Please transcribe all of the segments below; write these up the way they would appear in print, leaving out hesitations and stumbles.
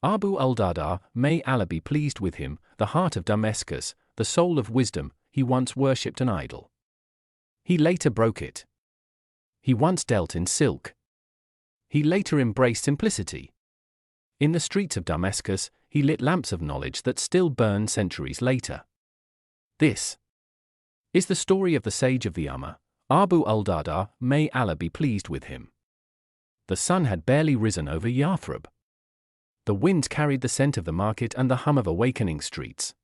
Abu al-Dardaa, may Allah be pleased with him, the heart of Damascus, the soul of wisdom, he once worshipped an idol. He later broke it. He once dealt in silk. He later embraced simplicity. In the streets of Damascus, he lit lamps of knowledge that still burn centuries later. This is the story of the sage of the Ummah, Abu al-Dardaa, may Allah be pleased with him. The sun had barely risen over Yathrib. The winds carried the scent of the market and the hum of awakening streets.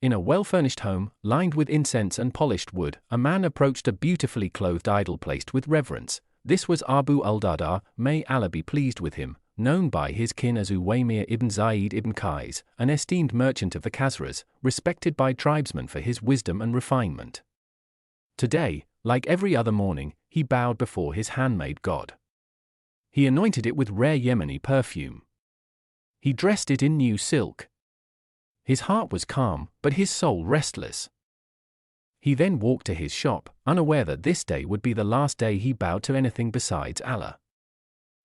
In a well-furnished home, lined with incense and polished wood, a man approached a beautifully clothed idol placed with reverence. This was Abu al-Dardaa, may Allah be pleased with him, known by his kin as Uwaymir ibn Zayd ibn Qais, an esteemed merchant of the Khazraj, respected by tribesmen for his wisdom and refinement. Today, like every other morning, he bowed before his handmade god. He anointed it with rare Yemeni perfume. He dressed it in new silk. His heart was calm, but his soul restless. He then walked to his shop, unaware that this day would be the last day he bowed to anything besides Allah.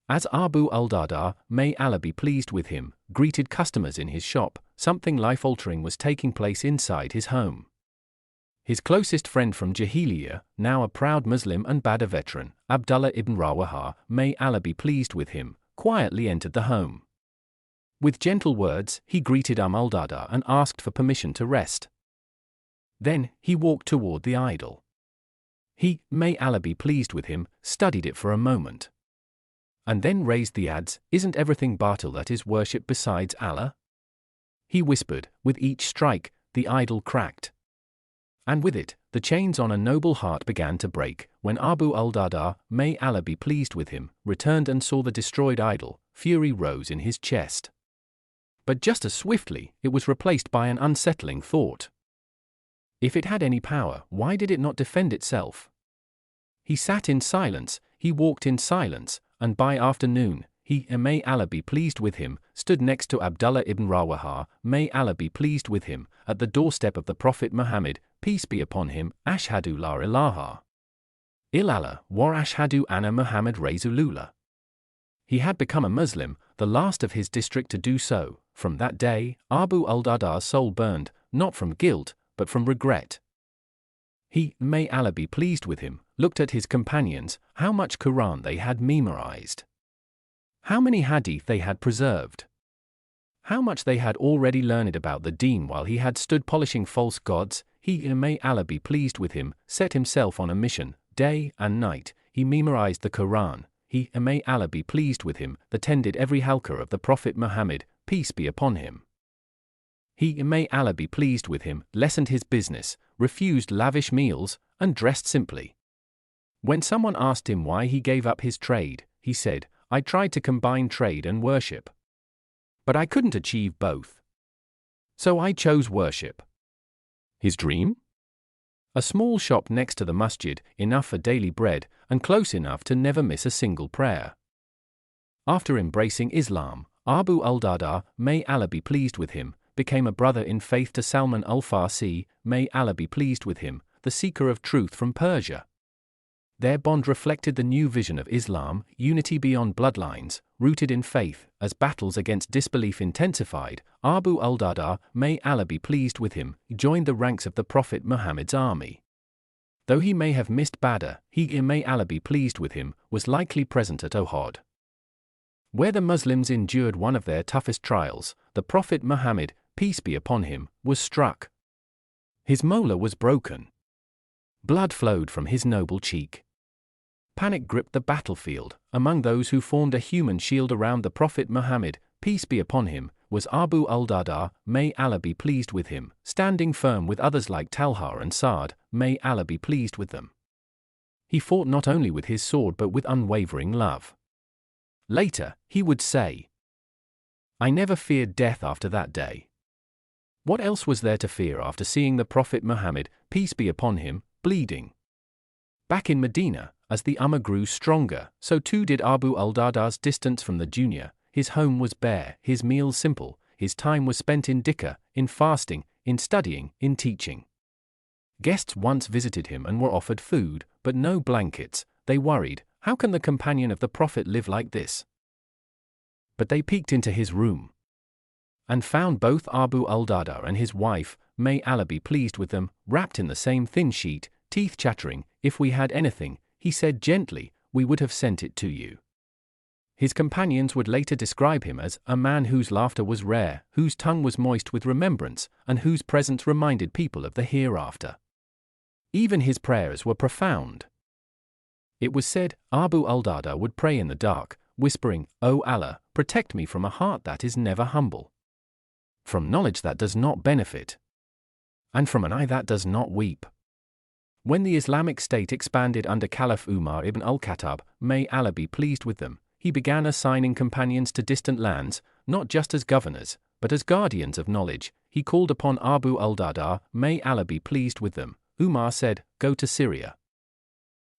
As Abu al-Dardaa, may Allah be pleased with him, greeted customers in his shop, something life-altering was taking place inside his home. His closest friend from Jahiliyyah, now a proud Muslim and Badr veteran, Abdullah ibn Rawaha, may Allah be pleased with him, quietly entered the home. With gentle words, he greeted al-Dardaa and asked for permission to rest. Then, he walked toward the idol. He, may Allah be pleased with him, studied it for a moment. And then raised the adze, "Isn't everything batil that is worshipped besides Allah?" He whispered, with each strike, the idol cracked. And with it, the chains on a noble heart began to break. When Abu al-Dardaa, may Allah be pleased with him, returned and saw the destroyed idol, fury rose in his chest. But just as swiftly, it was replaced by an unsettling thought. If it had any power, why did it not defend itself? He sat in silence, he walked in silence, and by afternoon, he, may Allah be pleased with him, stood next to Abdullah ibn Rawaha, may Allah be pleased with him, at the doorstep of the Prophet Muhammad, peace be upon him, Ashhadu la ilaha illallah wa ashhadu anna Muhammad Rasulullah. He had become a Muslim, the last of his district to do so. From that day, Abu al-Darda's soul burned, not from guilt, but from regret. He, may Allah be pleased with him, looked at his companions, how much Quran they had memorized. How many hadith they had preserved. How much they had already learned about the deen while he had stood polishing false gods. He, may Allah be pleased with him, set himself on a mission, day and night, he memorized the Quran. He, may Allah be pleased with him, attended every halqa of the Prophet Muhammad, peace be upon him. He, may Allah be pleased with him, lessened his business, refused lavish meals, and dressed simply. When someone asked him why he gave up his trade, he said, "I tried to combine trade and worship. But I couldn't achieve both. So I chose worship." His dream? A small shop next to the masjid, enough for daily bread, and close enough to never miss a single prayer. After embracing Islam, Abu al-Dardaa, may Allah be pleased with him, became a brother in faith to Salman al-Farsi, may Allah be pleased with him, the seeker of truth from Persia. Their bond reflected the new vision of Islam, unity beyond bloodlines, rooted in faith. As battles against disbelief intensified, Abu al-Dardaa, may Allah be pleased with him, joined the ranks of the Prophet Muhammad's army. Though he may have missed Badr, he, may Allah be pleased with him, was likely present at Uhud. Where the Muslims endured one of their toughest trials, the Prophet Muhammad, peace be upon him, was struck. His molar was broken. Blood flowed from his noble cheek. Panic gripped the battlefield. Among those who formed a human shield around the Prophet Muhammad, peace be upon him, was Abu al-Dardaa, may Allah be pleased with him, standing firm with others like Talha and Sa'd, may Allah be pleased with them. He fought not only with his sword but with unwavering love. Later, he would say, "I never feared death after that day." What else was there to fear after seeing the Prophet Muhammad, peace be upon him, bleeding? Back in Medina, as the Ummah grew stronger, so too did Abu al-Darda's distance from the dunya. His home was bare, his meals simple, his time was spent in dhikr, in fasting, in studying, in teaching. Guests once visited him and were offered food, but no blankets. They worried, how can the companion of the Prophet live like this? But they peeked into his room and found both Abu al-Dardaa and his wife, may Allah be pleased with them, wrapped in the same thin sheet, teeth chattering. If we had anything, he said gently, we would have sent it to you. His companions would later describe him as a man whose laughter was rare, whose tongue was moist with remembrance, and whose presence reminded people of the hereafter. Even his prayers were profound. It was said, Abu al-Dardaa would pray in the dark, whispering, O Allah, protect me from a heart that is never humble, from knowledge that does not benefit, and from an eye that does not weep. When the Islamic State expanded under Caliph Umar ibn al-Khattab, may Allah be pleased with them, he began assigning companions to distant lands, not just as governors, but as guardians of knowledge. He called upon Abu al-Dardaa, may Allah be pleased with them. Umar said, go to Syria.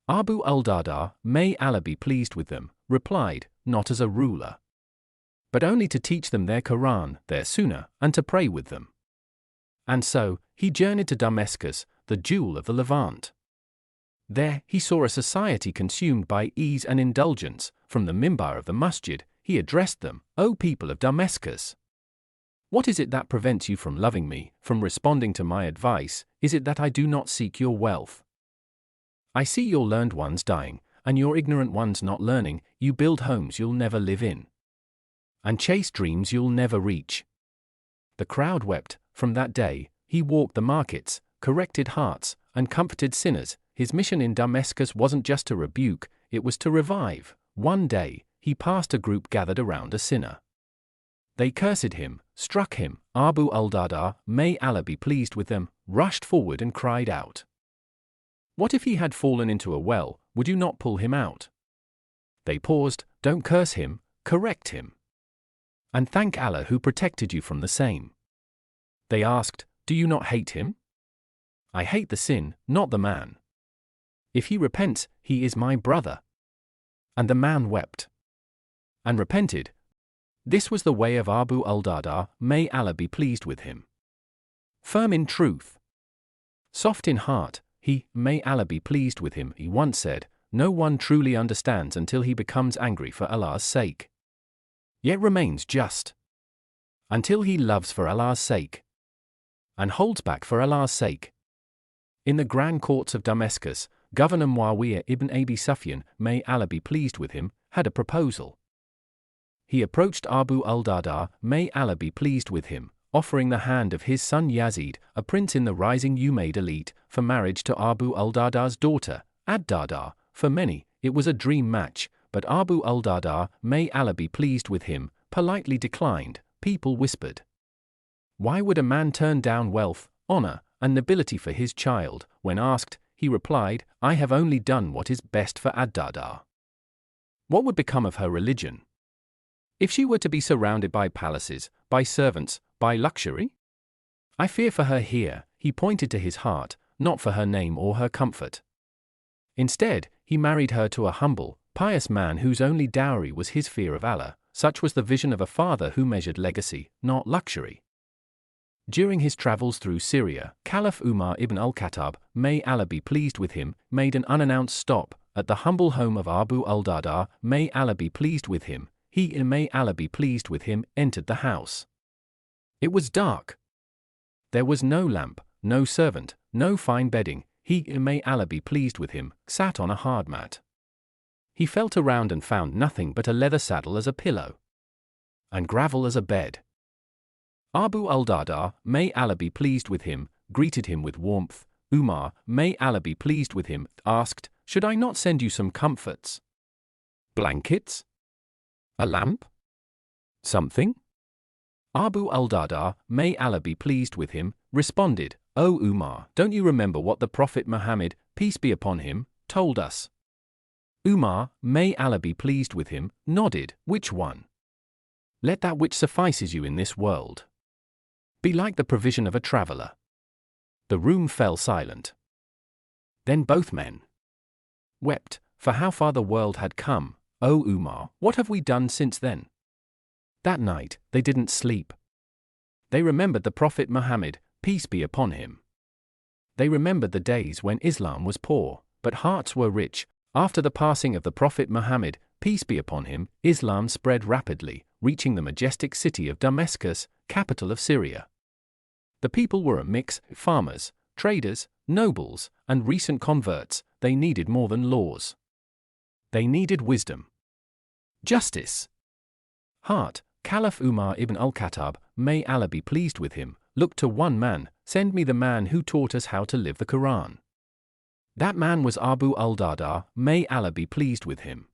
Abu al-Dardaa, may Allah be pleased with them, replied, not as a ruler, but only to teach them their Quran, their Sunnah, and to pray with them. And so, he journeyed to Damascus, the jewel of the Levant. There, he saw a society consumed by ease and indulgence. From the mimbar of the masjid, he addressed them, O people of Damascus! What is it that prevents you from loving me, from responding to my advice? Is it that I do not seek your wealth? I see your learned ones dying, and your ignorant ones not learning. You build homes you'll never live in, and chase dreams you'll never reach. The crowd wept. From that day, he walked the markets, corrected hearts, and comforted sinners. His mission in Damascus wasn't just to rebuke, it was to revive. One day, he passed a group gathered around a sinner. They cursed him, struck him. Abu al-Dardaa, may Allah be pleased with them, rushed forward and cried out, what if he had fallen into a well, would you not pull him out? They paused, don't curse him, correct him, and thank Allah who protected you from the same. They asked, do you not hate him? I hate the sin, not the man. If he repents, he is my brother. And the man wept and repented. This was the way of Abu al-Dardaa, may Allah be pleased with him. Firm in truth, soft in heart, he, may Allah be pleased with him, he once said, no one truly understands until he becomes angry for Allah's sake, yet remains just until he loves for Allah's sake and holds back for Allah's sake. In the grand courts of Damascus, Governor Muawiyah ibn Abi Sufyan, may Allah be pleased with him, had a proposal. He approached Abu al-Dardaa, may Allah be pleased with him, offering the hand of his son Yazid, a prince in the rising Umayyad elite, for marriage to Abu al-Darda's daughter, al-Dardaa. For many, it was a dream match, but Abu al-Dardaa, may Allah be pleased with him, politely declined. People whispered, why would a man turn down wealth, honor, and nobility for his child? When asked, he replied, I have only done what is best for al-Dardaa. What would become of her religion if she were to be surrounded by palaces, by servants, by luxury? I fear for her here. He pointed to his heart, not for her name or her comfort. Instead, he married her to a humble, pious man whose only dowry was his fear of Allah. Such was the vision of a father who measured legacy, not luxury. During his travels through Syria, Caliph Umar ibn al-Khattab, may Allah be pleased with him, made an unannounced stop at the humble home of Abu al-Dardaa, may Allah be pleased with him. He, may Allah be pleased with him, entered the house. It was dark. There was no lamp, no servant, no fine bedding. He, may Allah be pleased with him, sat on a hard mat. He felt around and found nothing but a leather saddle as a pillow and gravel as a bed. Abu al-Dardaa, may Allah be pleased with him, greeted him with warmth. Umar, may Allah be pleased with him, asked, should I not send you some comforts? Blankets? A lamp? Something? Abu al-Dardaa, may Allah be pleased with him, responded, O Umar, don't you remember what the Prophet Muhammad, peace be upon him, told us? Umar, may Allah be pleased with him, nodded, which one? Let that which suffices you in this world be like the provision of a traveler. The room fell silent. Then both men wept, for how far the world had come. O Umar, what have we done since then? That night, they didn't sleep. They remembered the Prophet Muhammad, peace be upon him. They remembered the days when Islam was poor, but hearts were rich. After the passing of the Prophet Muhammad, peace be upon him, Islam spread rapidly, reaching the majestic city of Damascus, capital of Syria. The people were a mix: farmers, traders, nobles, and recent converts. They needed more than laws. They needed wisdom. Justice. Heart. Caliph Umar ibn al-Khattab, may Allah be pleased with him, looked to one man: send me the man who taught us how to live the Quran. That man was Abu al-Dardaa, may Allah be pleased with him.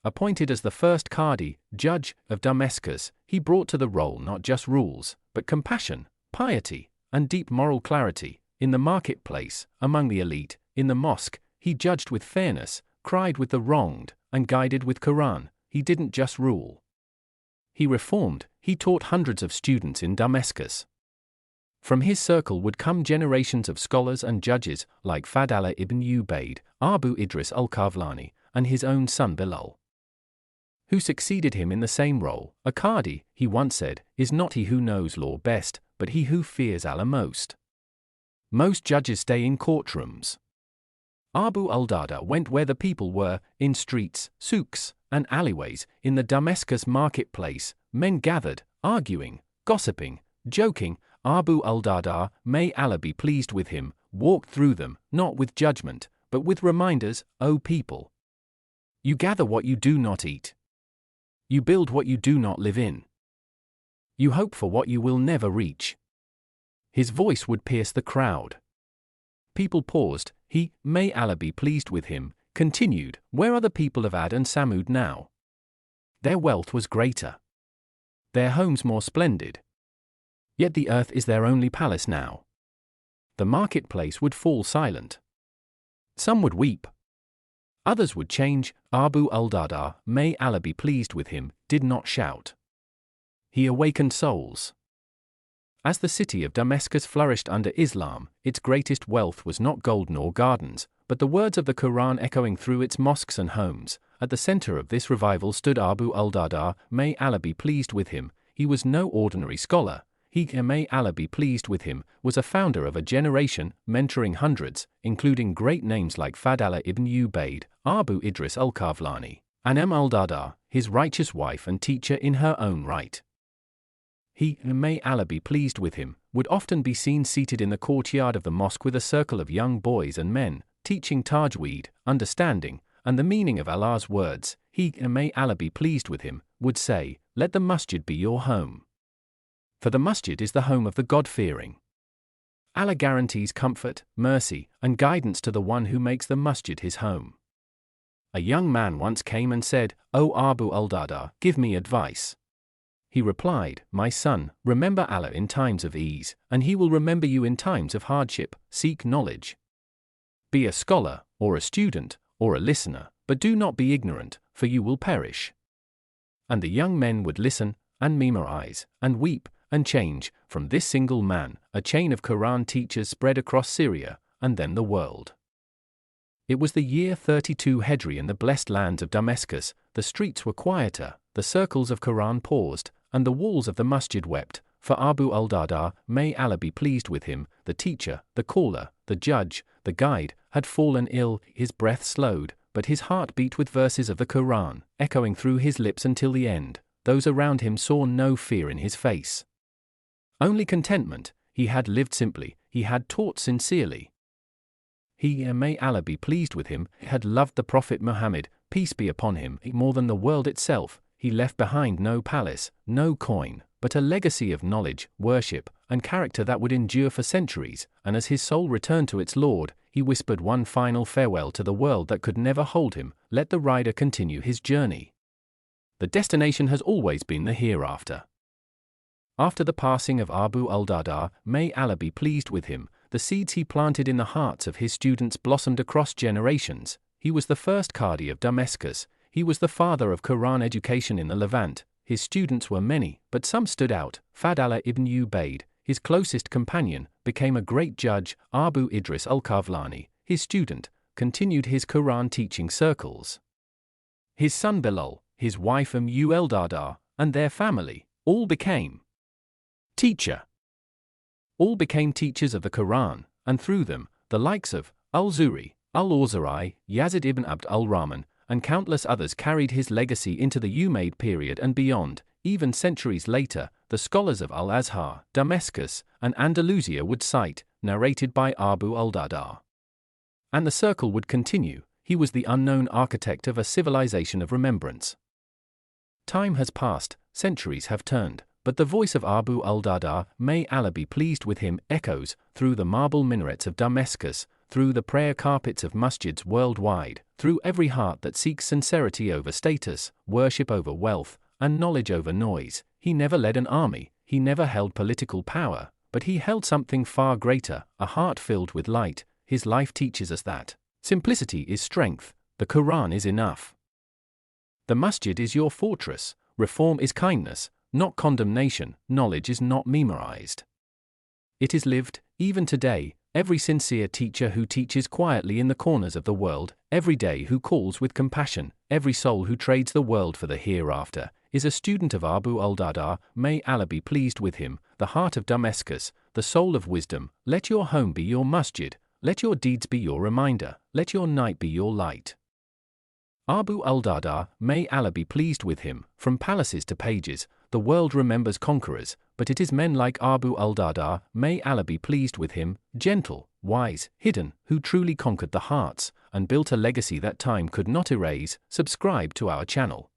Appointed as the first Qadi, judge, of Damascus, he brought to the role not just rules, but compassion, piety, and deep moral clarity. In the marketplace, among the elite, in the mosque, he judged with fairness, cried with the wronged, and guided with Quran. He didn't just rule. He reformed. He taught hundreds of students in Damascus. From his circle would come generations of scholars and judges like Fadala ibn Ubayd, Abu Idris al-Kavlani, and his own son Bilal, who succeeded him in the same role. A Qadi, he once said, is not he who knows law best, but he who fears Allah most. Most judges stay in courtrooms. Abu al-Dardaa went where the people were, in streets, souks, and alleyways. In the Damascus marketplace, men gathered, arguing, gossiping, joking. Abu al-Dardaa, may Allah be pleased with him, walked through them, not with judgment, but with reminders. O people! You gather what you do not eat. You build what you do not live in. You hope for what you will never reach. His voice would pierce the crowd. People paused. He, may Allah be pleased with him, continued, where are the people of Ad and Samud now? Their wealth was greater. Their homes more splendid. Yet the earth is their only palace now. The marketplace would fall silent. Some would weep. Others would change. Abu al-Dardaa, may Allah be pleased with him, did not shout. He awakened souls. As the city of Damascus flourished under Islam, its greatest wealth was not gold nor gardens, but the words of the Quran echoing through its mosques and homes. At the center of this revival stood Abu al-Dardaa, may Allah be pleased with him. He was no ordinary scholar. He, may Allah be pleased with him, was a founder of a generation, mentoring hundreds, including great names like Fadala ibn Ubayd, Abu Idris al-Kavlani, and al-Dardaa, his righteous wife and teacher in her own right. He, may Allah be pleased with him, would often be seen seated in the courtyard of the mosque with a circle of young boys and men, teaching tajweed, understanding, and the meaning of Allah's words. He, may Allah be pleased with him, would say, let the masjid be your home. For the masjid is the home of the God-fearing. Allah guarantees comfort, mercy, and guidance to the one who makes the masjid his home. A young man once came and said, O Abu al-Dardaa, give me advice. He replied, my son, remember Allah in times of ease, and He will remember you in times of hardship. Seek knowledge. Be a scholar, or a student, or a listener, but do not be ignorant, for you will perish. And the young men would listen, and memorize, and weep, and change. From this single man, a chain of Quran teachers spread across Syria, and then the world. It was the year 32 Hijri in the blessed lands of Damascus. The streets were quieter, the circles of Quran paused, and the walls of the masjid wept. For Abu al-Dardaa, may Allah be pleased with him, the teacher, the caller, the judge, the guide, had fallen ill. His breath slowed, but his heart beat with verses of the Quran, echoing through his lips until the end. Those around him saw no fear in his face. Only contentment. He had lived simply, he had taught sincerely. He, may Allah be pleased with him, had loved the Prophet Muhammad, peace be upon him, more than the world itself. He left behind no palace, no coin, but a legacy of knowledge, worship, and character that would endure for centuries. And as his soul returned to its Lord, he whispered one final farewell to the world that could never hold him. Let the rider continue his journey. The destination has always been the hereafter. After the passing of Abu al-Dardaa, may Allah be pleased with him, the seeds he planted in the hearts of his students blossomed across generations. He was the first Qadi of Damascus. He was the father of Quran education in the Levant. His students were many, but some stood out. Fadala ibn Ubayd, his closest companion, became a great judge. Abu Idris al-Kavlani, his student, continued his Quran teaching circles. His son Bilal, his wife al-Dardaa, and their family, all became teacher. All became teachers of the Quran, and through them, the likes of al-Zuri, al-Awza'i, Yazid ibn Abd al-Rahman, and countless others carried his legacy into the Umayyad period and beyond. Even centuries later, the scholars of Al-Azhar, Damascus, and Andalusia would cite, narrated by Abu al-Dardaa. And the circle would continue. He was the unknown architect of a civilization of remembrance. Time has passed, centuries have turned, but the voice of Abu al-Dardaa, may Allah be pleased with him, echoes through the marble minarets of Damascus, through the prayer carpets of masjids worldwide, through every heart that seeks sincerity over status, worship over wealth, and knowledge over noise. He never led an army, he never held political power, but he held something far greater, a heart filled with light. His life teaches us that simplicity is strength, the Quran is enough. The masjid is your fortress, reform is kindness, not condemnation, knowledge is not memorized. It is lived, even today. Every sincere teacher who teaches quietly in the corners of the world, every day who calls with compassion, every soul who trades the world for the hereafter, is a student of Abu al-Dardaa, may Allah be pleased with him, the heart of Damascus, the soul of wisdom. Let your home be your masjid, let your deeds be your reminder, let your night be your light. Abu al-Dardaa, may Allah be pleased with him, from palaces to pages, the world remembers conquerors, but it is men like Abu al-Dardaa, may Allah be pleased with him, gentle, wise, hidden, who truly conquered the hearts, and built a legacy that time could not erase. Subscribe to our channel.